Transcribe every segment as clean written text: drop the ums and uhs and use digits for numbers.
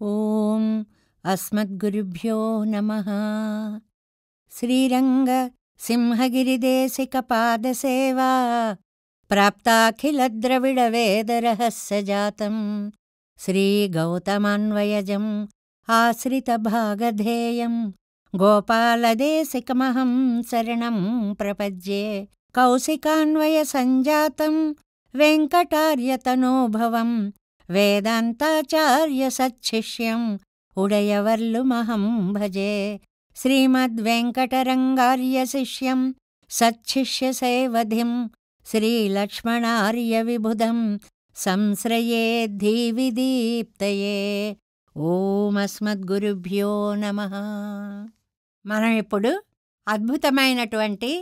ఓం అస్మద్గురుభ్యో నమః. శ్రీరంగ సింహగిరిదేశిక పాదసేవా ప్రాప్తాఖిలద్రవిడ వేదరహస్యజాతం శ్రీగౌతమాన్వయజం ఆశ్రితభాగధేయం గోపాలదేశికమహం శరణం ప్రపద్యే. కౌశికాన్వయసంజాతం వెంకటార్యతనూభవం వేదాంతాచార్య సచ్చిష్యం ఉడయవర్లుమహం భజే. శ్రీమద్వెంకటరంగార్య శిష్యం సచ్చిష్యసేవధిం శ్రీలక్ష్మణార్య విబుధం సంశ్రయే ధీవిదీప్తయే. ఓం అస్మద్గురుభ్యో నమః. మనం ఇప్పుడు అద్భుతమైనటువంటి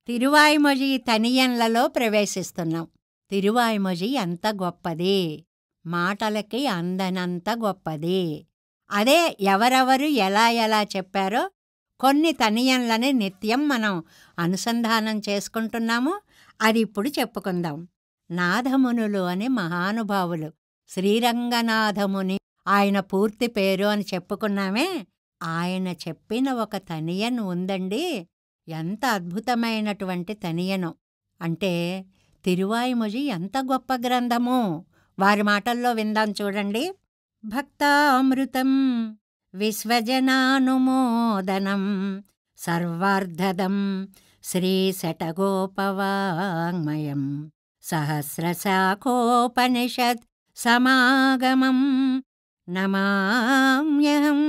తిరువాయిమొഴി తనియన్లలో ప్రవేశిస్తున్నాం. తిరువాయిమొഴി ఎంత గొప్పది, మాటలకి అందనంత గొప్పది. అదే ఎవరెవరు ఎలా ఎలా చెప్పారో కొన్ని తనియన్లని నిత్యం మనం అనుసంధానం చేసుకుంటున్నాము. అది ఇప్పుడు చెప్పుకుందాం. నాథమునులు అని మహానుభావులు, శ్రీరంగనాథముని ఆయన పూర్తి పేరు అని చెప్పుకున్నామే. ఆయన చెప్పిన ఒక తనియన్ ఉందండి. ఎంత అద్భుతమైనటువంటి తనియను అంటే తిరువాయిమొഴി ఎంత గొప్ప గ్రంథము. వారి మాటల్లో విందాం చూడండి. భక్తామృతం విశ్వజనానుమోదనం సర్వార్ధదం శ్రీశటగోపవాङ्మయం సహస్రశాఖోపనిషత్ సమాగమం నమామ్యహం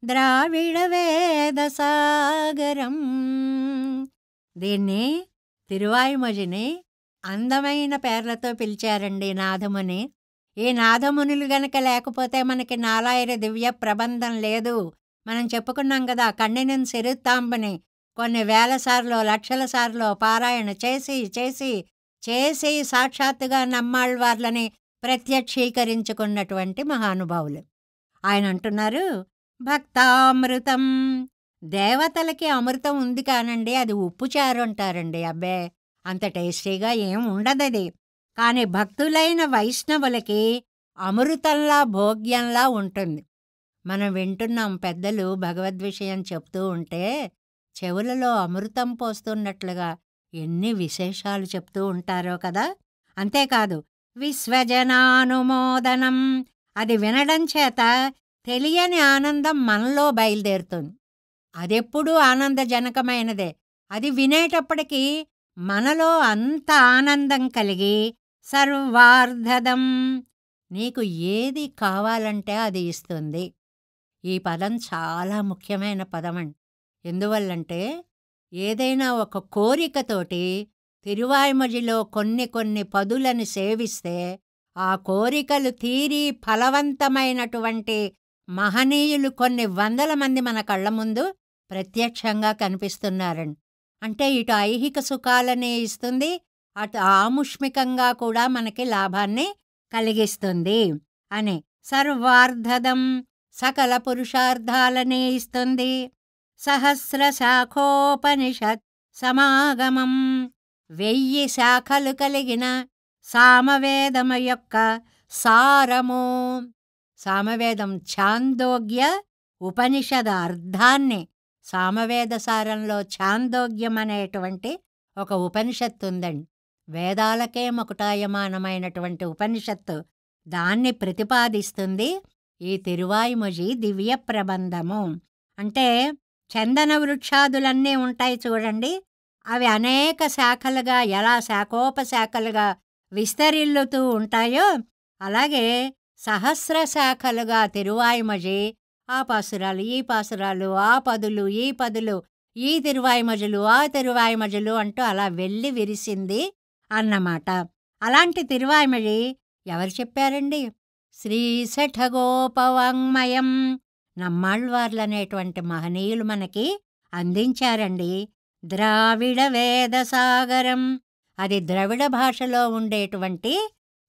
ద్రావిడ వేదసాగరం. దీన్ని తిరువాయిమొഴിని అందమైన పేర్లతో పిలిచారండి నాథముని. ఈ నాథమునులు గనక లేకపోతే మనకి నాలాయిర దివ్య ప్రబంధం లేదు. మనం చెప్పుకున్నాం కదా, కన్నెనిన్ సిరుత్తాంబని కొన్ని వేల సార్లు లక్షల సార్లు పారాయణ చేసి చేసి చేసి సాక్షాత్తుగా నమ్మాళ్వార్లని ప్రత్యక్షీకరించుకున్నటువంటి మహానుభావులు. ఆయన అంటున్నారు, భక్తామృతం. దేవతలకి అమృతం ఉంది కానండి, అది ఉప్పుచారు అంటారండి. అబ్బే, అంత టేస్టీగా ఏం ఉండదది. కానీ భక్తులైన వైష్ణవులకి అమృతంలా భోగ్యంలా ఉంటుంది. మనం వింటున్నాం పెద్దలు భగవద్విషయం చెప్తూ ఉంటే చెవులలో అమృతం పోస్తున్నట్లుగా ఎన్ని విశేషాలు చెప్తూ ఉంటారో కదా. అంతేకాదు, విశ్వజనానుమోదనం, అది వినడం చేత తెలియని ఆనందం మనలో బయలుదేరుతుంది. అదెప్పుడూ ఆనందజనకమైనదే. అది వినేటప్పటికీ మనలో అంత ఆనందం కలిగి సర్వార్ధదం, నీకు ఏది కావాలంటే అది ఇస్తుంది. ఈ పదం చాలా ముఖ్యమైన పదమండి. ఎందువల్లంటే ఏదైనా ఒక కోరికతోటి తిరువాయిమొഴിలో కొన్ని కొన్ని పదులను సేవిస్తే ఆ కోరికలు తీరి ఫలవంతమైనటువంటి మహనీయులు కొన్ని వందల మంది మన కళ్ళ ముందు ప్రత్యక్షంగా కనిపిస్తున్నారండి. అంటే ఇటు ఐహిక సుఖాలని ఇస్తుంది, అటు ఆముష్మికంగా కూడా మనకి లాభాన్ని కలిగిస్తుంది అని. సర్వార్ధదం, సకల పురుషార్థాలని ఇస్తుంది. సహస్ర శాఖోపనిషత్ సమాగమం, 1000 శాఖలు కలిగిన సామవేదము యొక్క సారము. సామవేదం ఛాందోగ్య ఉపనిషద అర్థాన్ని, సామవేద సారంలో ఛాందోగ్యం అనేటువంటి ఒక ఉపనిషత్తు ఉందండి. వేదాలకే మకుటాయమానమైనటువంటి ఉపనిషత్తు. దాన్ని ప్రతిపాదిస్తుంది ఈ తిరువాయిమొഴి దివ్య ప్రబంధము. అంటే చందన వృక్షాదులన్నీ ఉంటాయి చూడండి, అవి అనేక శాఖలుగా ఎలా శాఖోపశాఖలుగా విస్తరిల్లుతూ ఉంటాయో అలాగే సహస్ర శాఖలుగా తిరువాయిమొഴి, ఆ పాసురాలు ఈ పాసురాలు, ఆ పదులు ఈ పదులు, ఈ తిరువాయిమొഴിలు ఆ తిరువాయిమొഴിలు అంటూ అలా వెళ్ళి విరిసింది అన్నమాట. అలాంటి తిరువాయిమొഴి ఎవరు చెప్పారండి? శ్రీశఠగోపవాङ्మయం, నమ్మాళ్వార్లనేటువంటి మహనీయులు మనకి అందించారండి. ద్రావిడ వేదసాగరం, అది ద్రవిడ భాషలో ఉండేటువంటి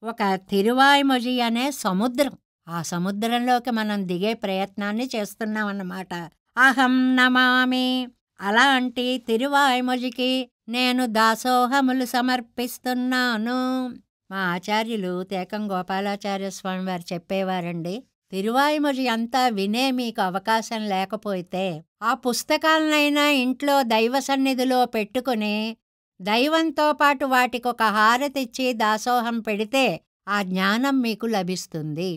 ఒక తిరువాయిమొഴి అనే సముద్రం. ఆ సముద్రంలోకి మనం దిగే ప్రయత్నాన్ని చేస్తున్నామన్నమాట. అహం నమామి, అలాంటి తిరువాయిమొഴിకి నేను దాసోహములు సమర్పిస్తున్నాను. మా ఆచార్యులు తేకం గోపాలాచార్య స్వామి వారు చెప్పేవారండి, తిరువాయిమొഴి అంతా వినే మీకు అవకాశం లేకపోతే ఆ పుస్తకాలనైనా ఇంట్లో దైవ సన్నిధిలో పెట్టుకుని దైవంతో పాటు వాటికొక హారతిచ్చి దాసోహం పెడితే ఆ జ్ఞానం మీకు లభిస్తుంది.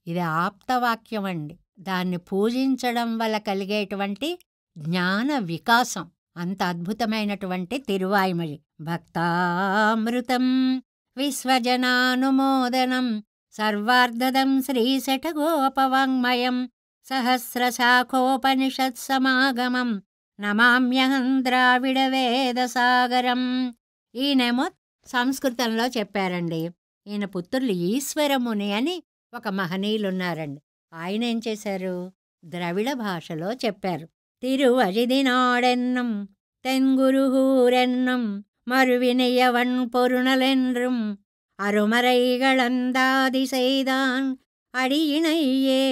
ఇది ఆప్తవాక్యం అండి. దాన్ని పూజించడం వల్ల కలిగేటువంటి జ్ఞాన వికాసం అంత అద్భుతమైనటువంటి తిరువాయిమొഴి. భక్తామృతం విశ్వజనానుమోదనం సర్వార్ధదం శ్రీశఠగోపవాङ्మయం సహస్రశాఖోపనిషత్సమాగమం నమామ్యహం ద్రావిడ వేదసాగరం. ఈయనేమో సంస్కృతంలో చెప్పారండి. ఈయన పుత్రులు ఈశ్వరముని అని ఒక మహనీయులున్నారండి. ఆయన ఏం చేశారు? ద్రవిడ భాషలో చెప్పారు. తిరువజిదినాడెన్నం తెంగురుహూరెన్నం మరువినయవన్ పొరుణలెన్றும் அருமறைகளந்தாதி செய்தான் அடியினையே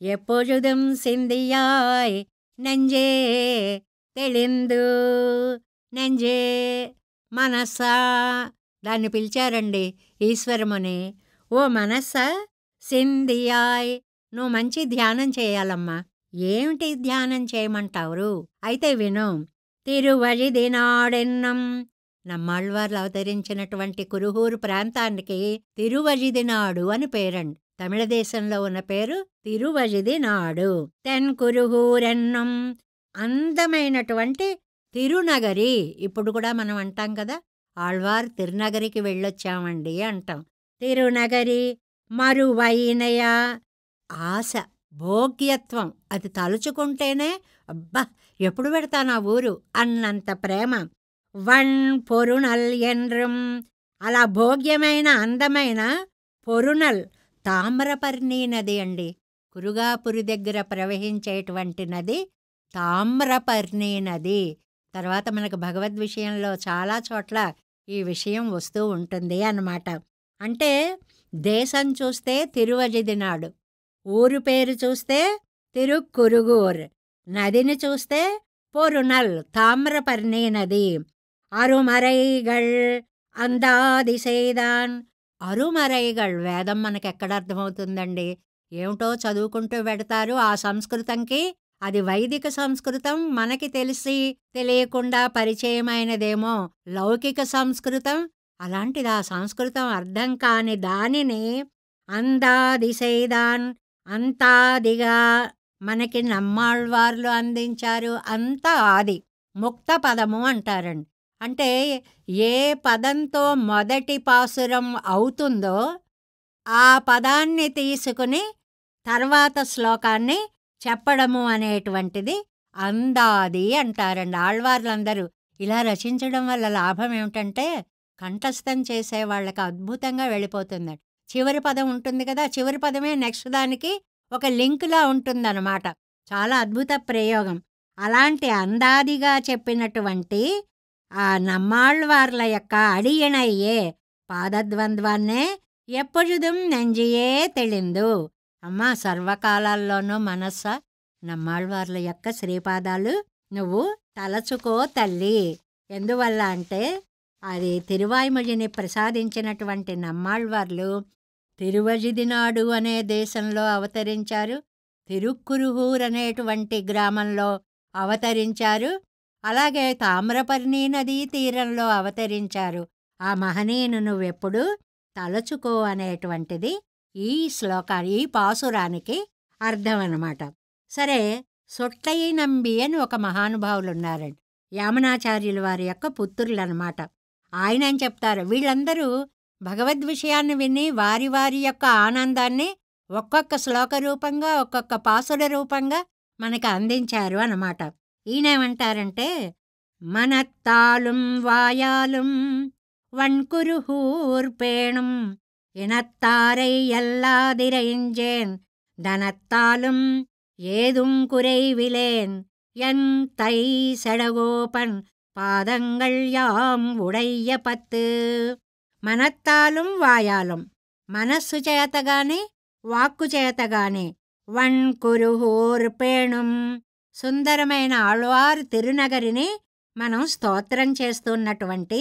எப்பொழுதும் சிந்தியாய் நெஞ்சே தெளிందు. నెంజే మనస్సా దాన్ని పిలిచారండి ఈశ్వరముని. ఓ మనస్సా సింధియాయ్, నువ్వు మంచి ధ్యానం చేయాలమ్మా. ఏమిటి ధ్యానం చేయమంటావు? అయితే విను. తిరువజిదినాడెన్నం, నమ్మాళ్వార్లు అవతరించినటువంటి కురుహూరు ప్రాంతానికి తిరువజిదినాడు అని పేరండి. తమిళ దేశంలో ఉన్న పేరు తిరువజిదినాడు. తెన్ కురుహూరెన్నం, అందమైనటువంటి తిరునగరి. ఇప్పుడు కూడా మనం అంటాం కదా, ఆళ్వార్ తిరునగరికి వెళ్ళొచ్చామండి అంటాం. తిరునగరి మరువైనయ, ఆశ, భోగ్యత్వం, అది తలుచుకుంటేనే అబ్బా ఎప్పుడు పెడతాను ఆ ఊరు అన్నంత ప్రేమ. వన్ పొరుణల్ ఎన్రం, అలా భోగ్యమైన అందమైన పొరుణల్, తామ్రపర్ణి నది అండి. కురుగాపురి దగ్గర ప్రవహించేటువంటి నది తామ్రపర్ణి నది. తర్వాత మనకు భగవద్ విషయంలో చాలా చోట్ల ఈ విషయం వస్తూ ఉంటుంది అన్నమాట. అంటే దేశం చూస్తే తిరువజిదినాడు, ఊరు పేరు చూస్తే తిరుక్కురుగూర్, నదిని చూస్తే పొరుణల్ తామ్రపర్ణి నది. అరుమరైగళ్ అందాదిశైదాన్, అరుమరైగళ్ వేదం మనకెక్కడ అర్థమవుతుందండి? ఏమిటో చదువుకుంటూ పెడతారు. ఆ సంస్కృతంకి అది వైదిక సంస్కృతం, మనకి తెలిసి తెలియకుండా పరిచయమైనదేమో లౌకిక సంస్కృతం. అలాంటిది ఆ సంస్కృతం అర్థం కాని దానిని అందాదిశైదాన్, అంతాదిగా మనకి నమ్మాళ్వార్లు అందించారు. అంతా ఆది, ముక్త పదము అంటారండి. అంటే ఏ పదంతో మొదటి పాసురం అవుతుందో ఆ పదాన్ని తీసుకుని తర్వాత శ్లోకాన్ని చెప్పడము అనేటువంటిది అందాది అంటారండి. ఆళ్వార్లందరూ ఇలా రచించడం వల్ల లాభం ఏమిటంటే కంఠస్థం చేసే వాళ్ళకి అద్భుతంగా వెళ్ళిపోతుందండి. చివరి పదం ఉంటుంది కదా, చివరి పదమే నెక్స్ట్ దానికి ఒక లింకులా ఉంటుందన్నమాట. చాలా అద్భుత ప్రయోగం. అలాంటి అందాదిగా చెప్పినటువంటి ఆ నమ్మాళ్వార్ల యొక్క అడియనయ్యే పాదద్వంద్వాన్నే ఎప్పుడుదుం నెంజియే తెలిందు. అమ్మా, సర్వకాలాల్లోనూ మనస్స నమ్మాళ్వార్ల యొక్క శ్రీపాదాలు నువ్వు తలచుకో తల్లి. ఎందువల్ల అంటే అది తిరువాయిమొഴിని ప్రసాదించినటువంటి నమ్మాళ్వార్లు తిరువజిదినాడు అనే దేశంలో అవతరించారు, తిరుక్కురుహూర్ అనేటువంటి గ్రామంలో అవతరించారు, అలాగే తామ్రపర్ణి నదీ తీరంలో అవతరించారు. ఆ మహనీయును నువ్వెప్పుడు తలచుకో అనేటువంటిది ఈ ఈ పాసురానికి అర్థం అన్నమాట. సరే, సొట్టయి నంబి అని ఒక మహానుభావులున్నారండి. యామనాచార్యుల వారి యొక్క పుత్రులన్నమాట. ఆయన ఏం చెప్తారు, వీళ్ళందరూ భగవద్విషయాన్ని విని వారి వారి యొక్క ఆనందాన్ని ఒక్కొక్క శ్లోక రూపంగా ఒక్కొక్క పాసుర రూపంగా మనకు అందించారు అన్నమాట. ఈయనేమంటారంటే, మనత్తాలుం వాయాలుం వన్కురుహూర్పేణుం ఇనత్తారై ఎల్లాదిరైంజేన్ ధనత్తాలుం ఏదుంకురై విలేన్ ఎన్ తై సెడగోపన్ పాదంగళ్ యాం ఉడయ్య పత్తు. మనత్తాలుం వాయాలుం, మనస్సు చేతగానే వాక్కు చేతగానే, వన్కురుహూర్పేణుం, సుందరమైన ఆళ్వార్ తిరునగరిని మనం స్తోత్రం చేస్తున్నటువంటి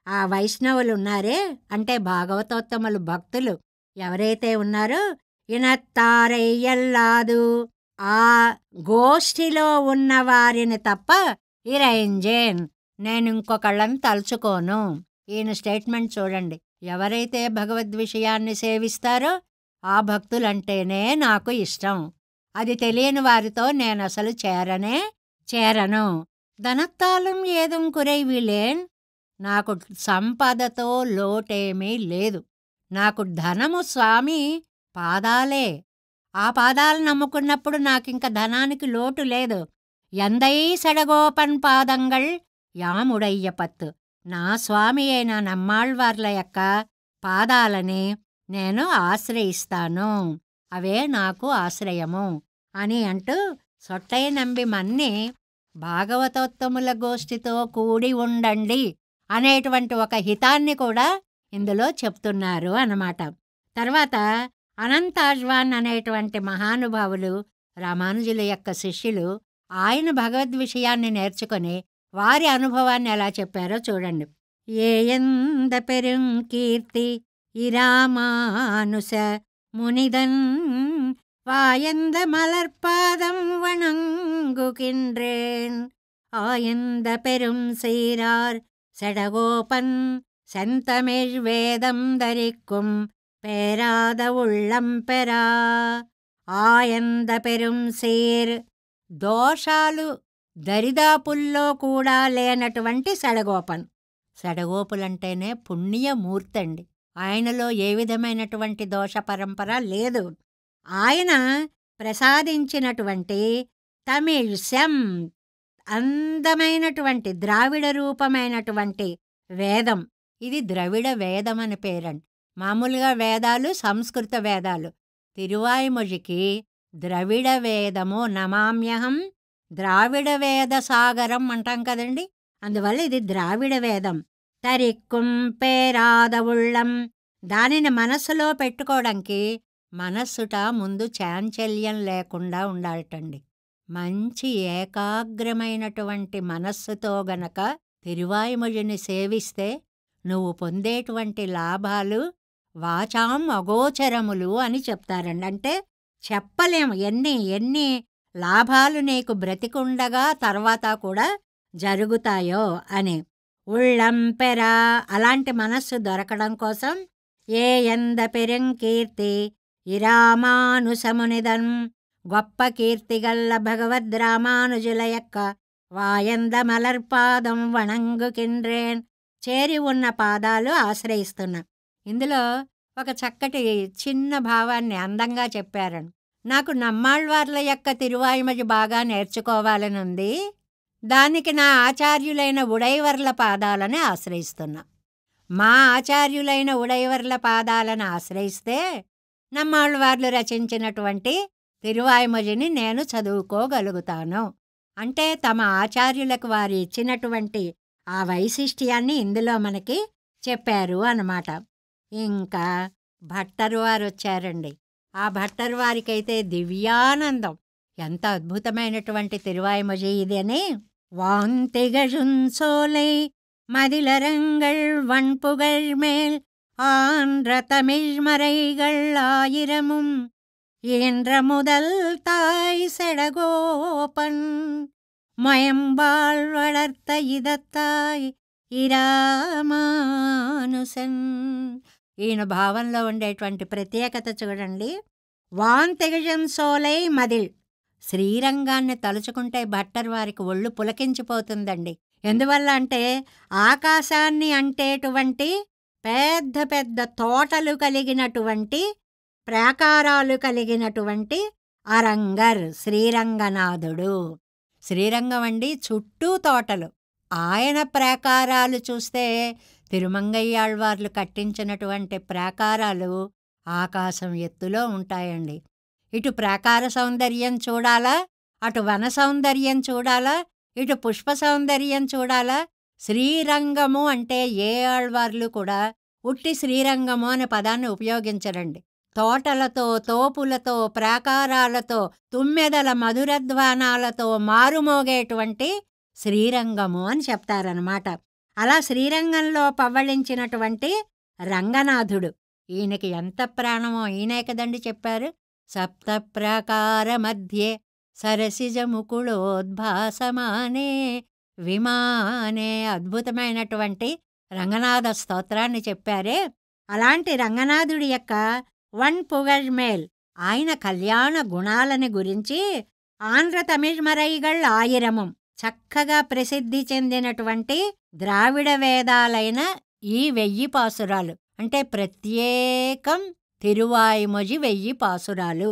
ఆ వైష్ణవులు ఉన్నారే, అంటే భాగవతోత్తములు భక్తులు ఎవరైతే ఉన్నారో ఇనత్తారయ్యల్లాదు ఆ గోష్ఠిలో ఉన్న వారిని తప్ప ఇరైంజేన్ నేను ఇంకొకళ్ళని తలుచుకోను. ఈయన స్టేట్మెంట్ చూడండి. ఎవరైతే భగవద్విషయాన్ని సేవిస్తారో ఆ భక్తులంటేనే నాకు ఇష్టం. అది తెలియని వారితో నేనసలు చేరను. ధనత్తాలం ఏదుం కురైవిలేన్ నాకు సంపదతో లోటేమీ లేదు. నాకు ధనము స్వామి పాదాలే. ఆ పాదాలు నమ్ముకున్నప్పుడు నాకింక ధనానికి లోటు లేదు. ఎందై సెడగోపన్ పాదంగళ్ యాముడయ్యపత్తు నా స్వామి అయిన నమ్మాళ్వార్ల యొక్క పాదాలని నేను ఆశ్రయిస్తాను. అవే నాకు ఆశ్రయము అని అంటూ సొట్టై నంబి మన్ని భాగవతోత్తముల గోష్ఠితో కూడి ఉండండి అనేటువంటి ఒక హితాన్ని కూడా ఇందులో చెప్తున్నారు అన్నమాట. తర్వాత అనంతాజ్వాన్ అనేటువంటి మహానుభావులు రామానుజుల యొక్క శిష్యులు ఆయన భగవద్విషయాన్ని నేర్చుకొని వారి అనుభవాన్ని ఎలా చెప్పారో చూడండి. ఏయంద పెరుంకీర్తి ఇరామానుస మునిదన్ வாயந்த மலர்பாதம் வணங்குகின்றேன் ஆயந்த பெரும் சீரார் செடகோபன் செந்தமிழ் வேதம் தரிக்கும் பேராத உள்ளம் பெறா ఆయంద పెరుం సీర్ దోషాలు దరిదాపుల్లో కూడా లేనటువంటి సెడగోపన్. సెడగోపులంటేనే పుణ్యమూర్తండి. ఆయనలో ఏ విధమైనటువంటి దోష పరంపర లేదు. ఆయన ప్రసాదించినటువంటి తమిళ్శం అందమైనటువంటి ద్రావిడ రూపమైనటువంటి వేదం, ఇది ద్రవిడ వేదం అని పేరండి. మామూలుగా వేదాలు సంస్కృత వేదాలు. తిరువాయిమొழிకి ద్రవిడ వేదము నమామ్యహం ద్రావిడ వేద సాగరం అంటాం కదండి. అందువల్ల ఇది ద్రావిడ వేదం. తరిక్కుం పేరాద ఉళ్ళం, దానిని మనస్సులో పెట్టుకోవడానికి మనస్సుట ముందు చాంచల్యం లేకుండా ఉండాలటండి. మంచి ఏకాగ్రమైనటువంటి మనస్సుతో గనక తిరువాయిమొழிని సేవిస్తే నువ్వు పొందేటువంటి లాభాలు వాచాం అగోచరములు అని చెప్తారండి. అంటే చెప్పలేము ఎన్ని లాభాలు నీకు బ్రతికుండగా తర్వాత కూడా జరుగుతాయో అని. ఉళ్ళంపెరా, అలాంటి మనస్సు దొరకడం కోసం ఏ ఎంద పెరుంకీర్తి ఇరామానుసమునిదన్, గొప్ప కీర్తిగల్ల భగవద్ రామానుజుల యొక్క వాయంద మలర్పాదం వణంగుకిండ్రేన్, చేరి ఉన్న పాదాలు ఆశ్రయిస్తున్నా. ఇందులో ఒక చక్కటి చిన్న భావాన్ని అందంగా చెప్పారని. నాకు నమ్మాళ్వార్ల యొక్క తిరువాయిమొഴి బాగా నేర్చుకోవాలనుంది. దానికి నా ఆచార్యులైన ఉడైవర్ల పాదాలని ఆశ్రయిస్తున్నా. మా ఆచార్యులైన ఉడైవర్ల పాదాలను ఆశ్రయిస్తే నమ్మాళ్వార్లు రచించినటువంటి తిరువాయిమొഴിని నేను చదువుకోగలుగుతాను. అంటే తమ ఆచార్యులకు వారు ఇచ్చినటువంటి ఆ వైశిష్ట్యాన్ని ఇందులో మనకి చెప్పారు అన్నమాట. ఇంకా భట్టరు వారు వచ్చారండి. ఆ భట్టరు వారికైతే దివ్యానందం. ఎంత అద్భుతమైనటువంటి తిరువాయిమొഴి ఇది అని. వాంతిగజున్సోలై மதிலரங்கள் வன்புகழ் மேல் ஆன்ற தமிழ்மறைகள் ஆயிரமும் ஈன்ற முதல் தாய் செடகோபன் மயம்பாள் வளர்த்த இதத்தாய் ఇరామానుసన్. ఈయన భావంలో ఉండేటువంటి ప్రత్యేకత చూడండి. వాంతిగజం సోలై మదిల్, శ్రీరంగాన్ని తలుచుకుంటే భట్టర్ వారికి ఒళ్ళు పులకించిపోతుందండి. ఎందువల్ల అంటే ఆకాశాన్ని అంటేటువంటి పెద్ద పెద్ద తోటలు కలిగినటువంటి ప్రాకారాలు కలిగినటువంటి అరంగర్ శ్రీరంగనాథుడు. శ్రీరంగం అండి చుట్టూ తోటలు. ఆయన ప్రాకారాలు చూస్తే తిరుమంగయ్యాళ్వార్లు కట్టించినటువంటి ప్రాకారాలు ఆకాశం ఎత్తులో ఉంటాయండి. ఇటు ప్రాకార సౌందర్యం చూడాలా, అటు వన సౌందర్యం చూడాలా, ఇటు పుష్ప సౌందర్యం చూడాలా. శ్రీరంగము అంటే ఏ ఆళ్వార్లు కూడా ఉట్టి శ్రీరంగము అనే పదాన్ని ఉపయోగించరండి. తోటలతో, తోపులతో, ప్రాకారాలతో, తుమ్మెదల మధురధ్వానాలతో మారుమోగేటువంటి శ్రీరంగము అని చెప్తారనమాట. అలా శ్రీరంగంలో పవ్వళించినటువంటి రంగనాథుడు. ఈయనకి ఎంత ప్రాణమో ఈయనే కదండి చెప్పారు. సప్త ప్రాకార మధ్యే సరసిజ ముకుళోద్భాసమానే విమానే అద్భుతమైనటువంటి రంగనాథ స్తోత్రాన్ని చెప్పారే. అలాంటి రంగనాథుడి యొక్క వన్ పుగழ்మేల్ ఆయన కళ్యాణ గుణాలని గురించి ఆంధ్ర తమిళ్మరైగళ్ ఆయిరమం చక్కగా ప్రసిద్ధి చెందినటువంటి ద్రావిడ వేదాలైన ఈ 1000 పాసురాలు అంటే ప్రత్యేకం తిరువాయిమొഴി 1000 పాసురాలు.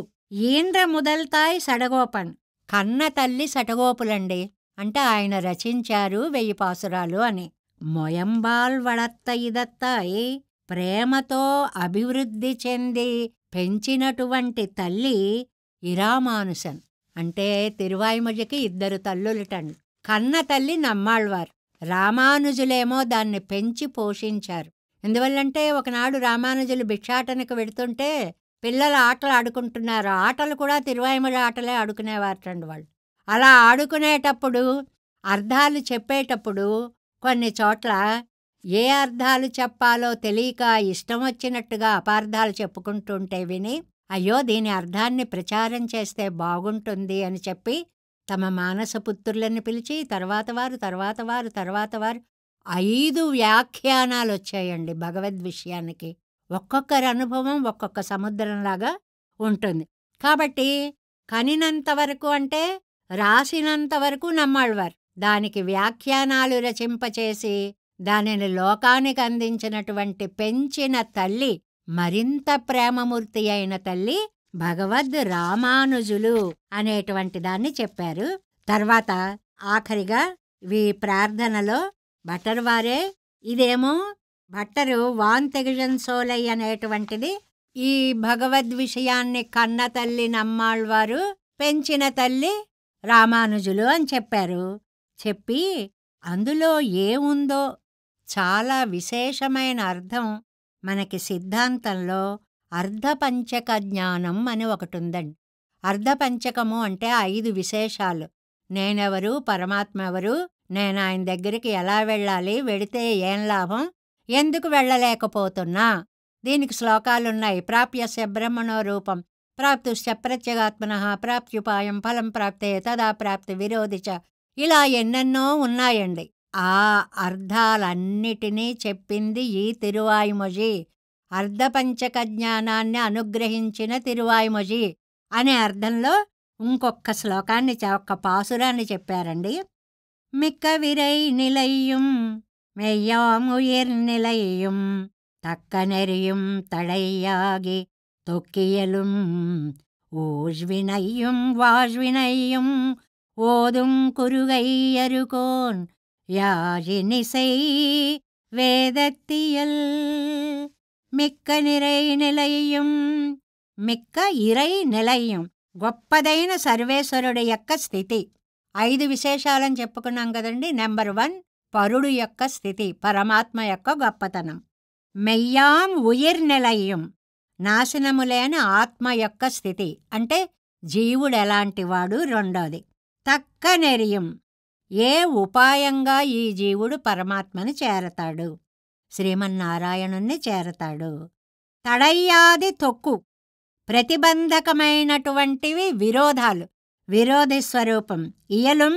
ఈంద్ర ముదల్తాయ్ సడగోపన్ కన్న తల్లి సటగోపులండి. అంటే ఆయన రచించారు 1000 పాసురాలు అని. మొయంబాల్ వళత్త ఇదత్తాయ్ ప్రేమతో అభివృద్ధి చెంది పెంచినటువంటి తల్లి ఇరామానుసన్. అంటే తిరువాయిమొഴിకి 2 తల్లులటండి. కన్న తల్లి నమ్మాళ్వారు, రామానుజులేమో దాన్ని పెంచి పోషించారు. ఎందువల్లంటే ఒకనాడు రామానుజులు భిక్షాటనకు వెడుతుంటే పిల్లలు ఆటలు ఆడుకుంటున్నారు. ఆటలు కూడా తిరువాయిమొഴి ఆటలే ఆడుకునేవారటండి వాళ్ళు. అలా ఆడుకునేటప్పుడు అర్థాలు చెప్పేటప్పుడు కొన్ని చోట్ల ఏ అర్థాలు చెప్పాలో తెలియక ఇష్టం వచ్చినట్టుగా అపార్థాలు చెప్పుకుంటుంటే విని అయ్యో దీని అర్థాన్ని ప్రచారం చేస్తే బాగుంటుంది అని చెప్పి తమ మానసపుత్రులను పిలిచి తర్వాత వారు 5 వ్యాఖ్యానాలు వచ్చాయండి భగవద్విషయానికి. ఒక్కొక్కరి అనుభవం ఒక్కొక్క సముద్రంలాగా ఉంటుంది. కాబట్టి కనినంత వరకు అంటే రాసినంత వరకు నమ్మాళ్వారు. దానికి వ్యాఖ్యానాలు రచింపచేసి దానిని లోకానికి అందించినటువంటి పెంచిన తల్లి, మరింత ప్రేమమూర్తి అయిన తల్లి భగవద్ రామానుజులు అనేటువంటి దాన్ని చెప్పారు. తర్వాత ఆఖరిగా ఈ ప్రార్థనలో భట్టరువారే, ఇదేమో భట్టరు వాంతెగిజన్ సోలై అనేటువంటిది ఈ భగవద్విషయాన్ని కన్న తల్లి నమ్మాళ్వారు, పెంచిన తల్లి రామానుజులు అని చెప్పారు. చెప్పి అందులో ఏముందో చాలా విశేషమైన అర్థం మనకి సిద్ధాంతంలో అర్ధపంచక జ్ఞానం అని ఒకటి ఉందండి. అర్ధపంచకము అంటే 5 విశేషాలు. నేనెవరు, పరమాత్మ ఎవరు, నేను ఆయన దగ్గరికి ఎలా వెళ్ళాలి, వెడితే ఏం లాభం, ఎందుకు వెళ్ళలేకపోతున్నా, దీనికి శ్లోకాలున్నాయి. ప్రాప్యస్య బ్రహ్మణో రూపం ప్రాప్తుశ్చ ప్రత్యేగాత్మనః ప్రాప్త్యుపాయం ఫలం ప్రాప్తే తదా ప్రాప్తి విరోధిచ, ఇలా ఎన్నెన్నో ఉన్నాయండి. ఆ అర్థాలన్నిటినీ చెప్పింది ఈ తిరువాయిమొഴి. అర్ధపంచక జ్ఞానాన్ని అనుగ్రహించిన తిరువాయిమొഴి అనే అర్థంలో ఇంకొక శ్లోకాన్ని ఒక్క పాసురాన్ని చెప్పారండి. మిక్క విరై నిలయ్యం మెయ్యాముయిర్ నిలయ్యం తక్క నెరియం తడయ్యాగి తొక్కియలుం ఊజ్వినయ్యం వాజ్వినయ్యం ఓదుం కురుగయ్యరుకోన్ యాజినిసై వేదత్తియల్. మిక్క నిరై నిలయ్యం, మిక్క ఇరై నిలయ్యం గొప్పదైన సర్వేశ్వరుడి యొక్క స్థితి. 5 విశేషాలని చెప్పుకున్నాం కదండి. నెంబర్ 1 పరుడు యొక్క స్థితి, పరమాత్మ యొక్క గొప్పతనం. మెయ్యాం ఉయిర్ నిలయ్యం నాశనము లేని ఆత్మ యొక్క స్థితి, అంటే జీవుడు ఎలాంటివాడు. రెండోది తక్క నెరియం, ఏ ఉపాయంగా ఈ జీవుడు పరమాత్మని చేరతాడు, శ్రీమన్నారాయణుణ్ణి చేరతాడు. తడయ్యాది తొక్కు, ప్రతిబంధకమైనటువంటివి విరోధాలు, విరోధి స్వరూపం. ఇయలుం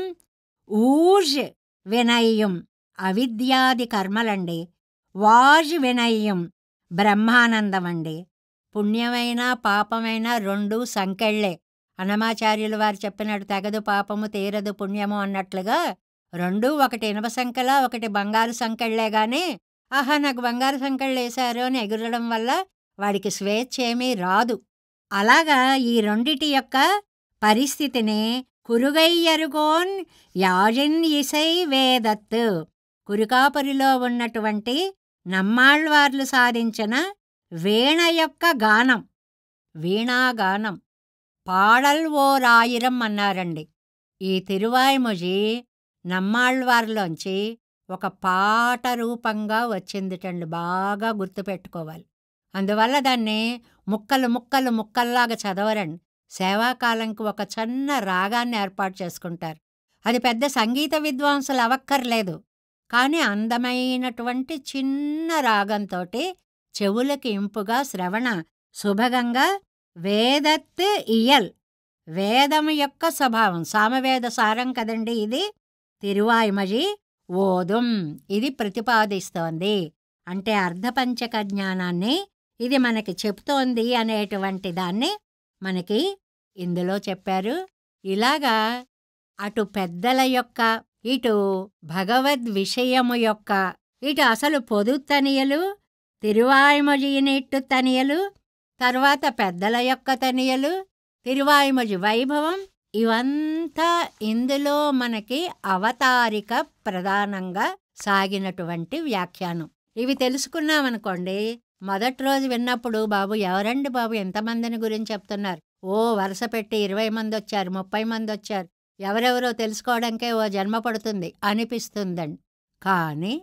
ఊజ్ వినయ్యం అవిద్యాది కర్మలండి. వాజ్ వినయ్యం బ్రహ్మానందమండి. పుణ్యమైన పాపమైన 2 సంకెళ్ళే. అన్నమాచార్యులు వారు చెప్పినట్టు తెగదు పాపము తీరదు పుణ్యము అన్నట్లుగా 2 ఒకటి ఇనప సంకెళ్ళ, ఒకటి బంగారు సంకెళ్లే. గాని ఆహా నాకు బంగారు సంకెళ్ళు వేశారు అని ఎగురడం వల్ల వాడికి స్వేచ్ఛ ఏమీ రాదు. అలాగా ఈ రెండిటి యొక్క పరిస్థితిని కురుగయ్యరుగోన్ యాజిన్ ఇసై వేదత్, కురుకాపురిలో ఉన్నటువంటి నమ్మాళ్వార్లు సాధించిన వీణ యొక్క గానం, వీణాగానం పాడల్ ఓరాయిరం అన్నారండి. ఈ తిరువాయిమొഴి నమ్మాళ్వార్లోంచి ఒక పాట రూపంగా వచ్చిందిటండి. బాగా గుర్తుపెట్టుకోవాలి. అందువల్ల దాన్ని ముక్కల్లాగా చదవరండి. సేవాకాలంకి ఒక చిన్న రాగాన్ని ఏర్పాటు చేసుకుంటారు. అది పెద్ద సంగీత విద్వాంసులు అవక్కర్లేదు. కానీ అందమైనటువంటి చిన్న రాగంతో చెవులకి ఇంపుగా శ్రవణ శుభగంగా వేదత్ ఇయల్, వేదము యొక్క స్వభావం, సామవేద సారం కదండి ఇది. తిరువాయిమజి ఓదుం ఇది ప్రతిపాదిస్తోంది. అంటే అర్ధపంచక జ్ఞానాన్ని ఇది మనకి చెప్తోంది అనేటువంటి దాన్ని మనకి ఇందులో చెప్పారు. ఇలాగా అటు పెద్దల యొక్క, ఇటు భగవద్ విషయము యొక్క, ఇటు అసలు పొదు తనియలు, తిరువాయిమొழிయినిట్టు తనియలు, తర్వాత పెద్దల యొక్క తనియలు, తిరువాయిమొഴി వైభవం, ఇవంతా ఇందులో మనకి అవతారిక ప్రధానంగా సాగినటువంటి వ్యాఖ్యానం. ఇవి తెలుసుకున్నామనుకోండి, మొదటి రోజు విన్నప్పుడు బాబు ఎవరండి బాబు ఎంతమందిని గురించి చెప్తున్నారు, ఓ వరుస పెట్టి 20 మంది వచ్చారు, 30 మంది వచ్చారు, ఎవరెవరో తెలుసుకోవడానికే ఓ జన్మ పడుతుంది అనిపిస్తుందండి. కానీ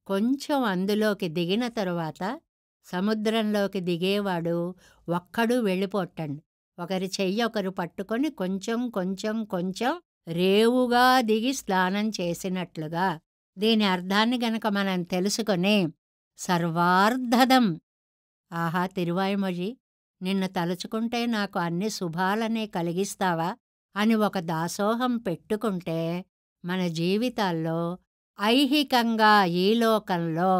కొంచెం అందులోకి దిగిన తరువాత సముద్రంలోకి దిగేవాడు ఒక్కడు వెళ్ళిపోటండి. ఒకరి చెయ్యి ఒకరు పట్టుకొని కొంచెం కొంచెం కొంచెం రేవుగా దిగి స్నానం చేసినట్లుగా దీని అర్థాన్ని గనక మనం తెలుసుకొని సర్వార్ధదం, ఆహా తిరువాయిమొഴి నిన్ను తలుచుకుంటే నాకు అన్ని శుభాలనే కలిగిస్తావా అని ఒక దాసోహం పెట్టుకుంటే మన జీవితాల్లో ఐహికంగా ఈ లోకంలో,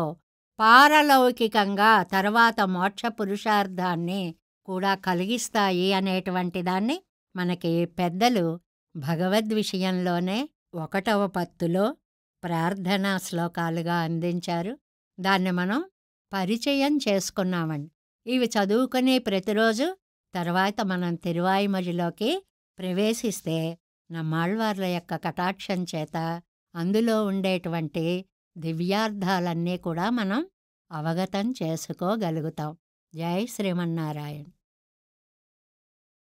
పారలౌకికంగా తర్వాత మోక్ష పురుషార్థాన్ని కూడా కలిగిస్తాయి అనేటువంటి దాన్ని మనకి పెద్దలు భగవద్ విషయంలోనే 1వ పత్తులో ప్రార్థనా శ్లోకాలుగా అందించారు. దాన్ని మనం పరిచయం చేసుకున్నామండి. ఇవి చదువుకుని ప్రతిరోజు తర్వాత మనం తిరువాయిమొழிలోకి ప్రవేశిస్తే నమ్మాళ్వార్ల యొక్క కటాక్షం చేత అందులో ఉండేటువంటి దివ్యార్థాలన్నీ కూడా మనం అవగతం చేసుకోగలుగుతాం. జై శ్రీమన్నారాయణ.